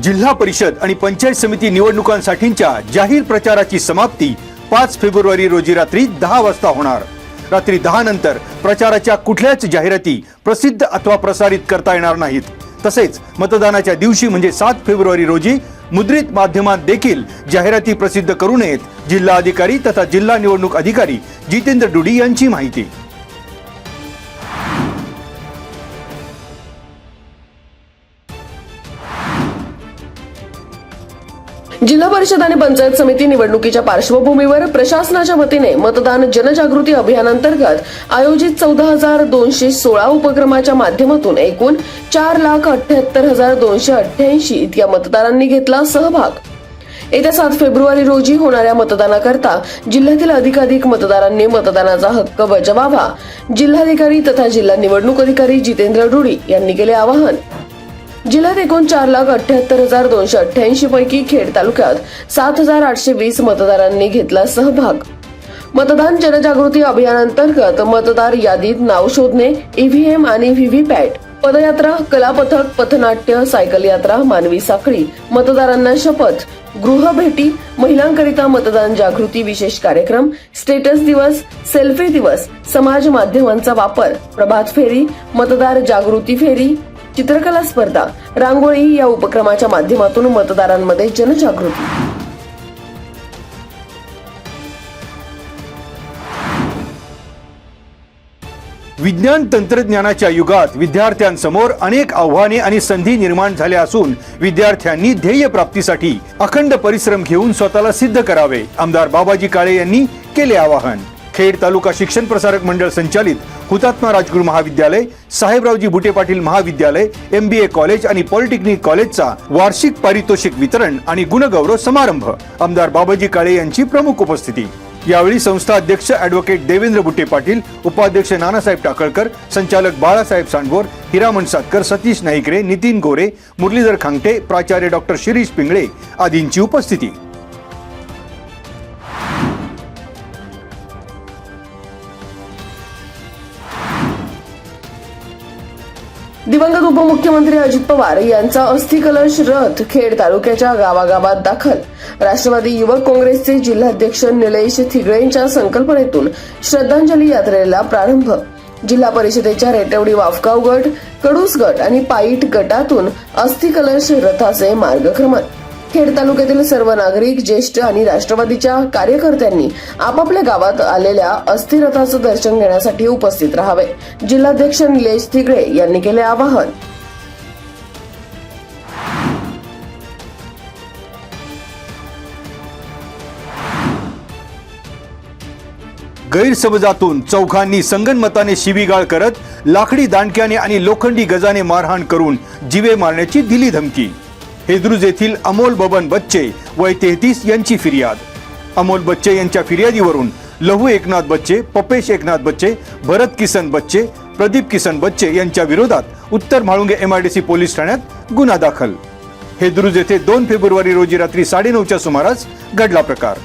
जिल्हा परिषद आणि पंचायत समिती निवडणुकांसाठीच्या जाहीर प्रचाराची समाप्ती 5 फेब्रुवारी रोजी रात्री 10 वाजता होणार। रात्री 10 नंतर प्रचाराच्या कुठल्याच जाहिराती प्रसिद्ध अथवा प्रसारित करता येणार नाहीत। तसेच मतदानाच्या दिवशी म्हणजे 7 फेब्रुवारी रोजी मुद्रित माध्यमात देखील जाहिराती प्रसिद्ध करू नयेत, जिल्हा अधिकारी तथा जिल्हा निवडणूक अधिकारी जितेंद्र डुडी यांची माहिती। जिल्हा परिषद आणि पंचायत समिती निवडणुकीच्या पार्श्वभूमीवर प्रशासनाच्या वतीने मतदान जनजागृती अभियानांतर्गत आयोजित 14,216 उपक्रमाच्या माध्यमातून एकूण 4,78,288 इतक्या मतदारांनी घेतला सहभाग। येत्या 7 फेब्रुवारी रोजी होणाऱ्या मतदानाकरता जिल्ह्यातील अधिकाधिक मतदारांनी मतदानाचा हक्क बजावावा, जिल्हाधिकारी तथा जिल्हा निवडणूक अधिकारी जितेंद्र डुडी यांनी केले आवाहन। जिल्ह्यात एकूण 4,78,288 पैकी खेड तालुक्यात 7,820 मतदारांनी घेतला सहभाग। मतदान जनजागृती अभियानांतर्गत मतदार यादीत नाव शोधणे, ईव्हीएम आणि व्हीव्हीपॅट, पदयात्रा, कलापथक, पथनाट्य, सायकल यात्रा, मानवी साखळी, मतदारांना शपथ, गृहभेटी, महिलांकरिता मतदान जागृती विशेष कार्यक्रम, स्टेटस दिवस, सेल्फी दिवस, समाज माध्यमांचा वापर, प्रभात फेरी, मतदार जागृती फेरी, चित्रकला स्पर्धा, रांगोळी या उपक्रमाच्या माध्यमातून मतदारांमध्ये जनजागृती। विज्ञान तंत्रज्ञानाच्या युगात विद्यार्थ्यांसमोर अनेक आव्हाने आणि संधी निर्माण झाल्या असून विद्यार्थ्यांनी ध्येय प्राप्तीसाठी अखंड परिश्रम घेऊन स्वतःला सिद्ध करावे, आमदार बाबाजी काळे यांनी केले आवाहन। खेड तालुका शिक्षण प्रसारक मंडळ संचालित हुतात्मा राजगुरू महाविद्यालय, साहेबरावजी बुटे पाटील महाविद्यालय, MBA कॉलेज आणि पॉलिटेक्निक कॉलेजचा वार्षिक पारितोषिक वितरण आणि गुणगौरव समारंभ, आमदार बाबाजी काळे यांची प्रमुख उपस्थिती। यावेळी संस्था अध्यक्ष ॲडव्होकेट देवेंद्र बुटे पाटील, उपाध्यक्ष नानासाहेब टाकळकर, संचालक बाळासाहेब सांडभोर, हिरामण सातकर, सतीश नाईकरे, नितीन गोरे, मुरलीधर खांगटे, प्राचार्य डॉक्टर शिरीष पिंगळे आदींची उपस्थिती। दिवंगत उपमुख्यमंत्री अजित पवार यांचा अस्थि कलश रथ खेड तालुक्याच्या गावागावात दाखल। राष्ट्रवादी युवक काँग्रेसचे जिल्हाध्यक्ष निलेश थिगळेंच्या संकल्पनेतून श्रद्धांजली यात्रेला प्रारंभ। जिल्हा परिषदेच्या रेटवडी वाफगाव गट, कडूस गट आणि पाईट गटातून अस्थि कलश रथाचे मार्गक्रमण। खेड तालुक्यातील सर्व नागरिक, ज्येष्ठ आणि राष्ट्रवादीच्या कार्यकर्त्यांनी आपापल्या गावात आलेल्या अस्थि रथाचं दर्शन घेण्यासाठी उपस्थित राहावे, जिल्हाध्यक्ष निलेश थिगळे यांनी केले आवाहन। गैरसमजातून चौघांनी संगनमताने शिवीगाळ करत लाकडी दांडक्याने आणि लोखंडी गजाने मारहाण करून जीवे मारण्याची दिली धमकी। हेद्रुज येथील अमोल बबन बच्चे वय 33 यांची फिर्याद। अमोल बच्चे यांच्या फिर्यादीवरून लहू एकनाथ बच्चे, पपेश एकनाथ बच्चे, भरत किसन बच्चे, प्रदीप किसन बच्चे यांच्या विरोधात उत्तर म्हाळुंगे MIDC पोलीस ठाण्यात गुन्हा दाखल। हेद्रुज येथे 2 फेब्रुवारी रोजी रात्री 9:30च्या सुमारास घडला प्रकार।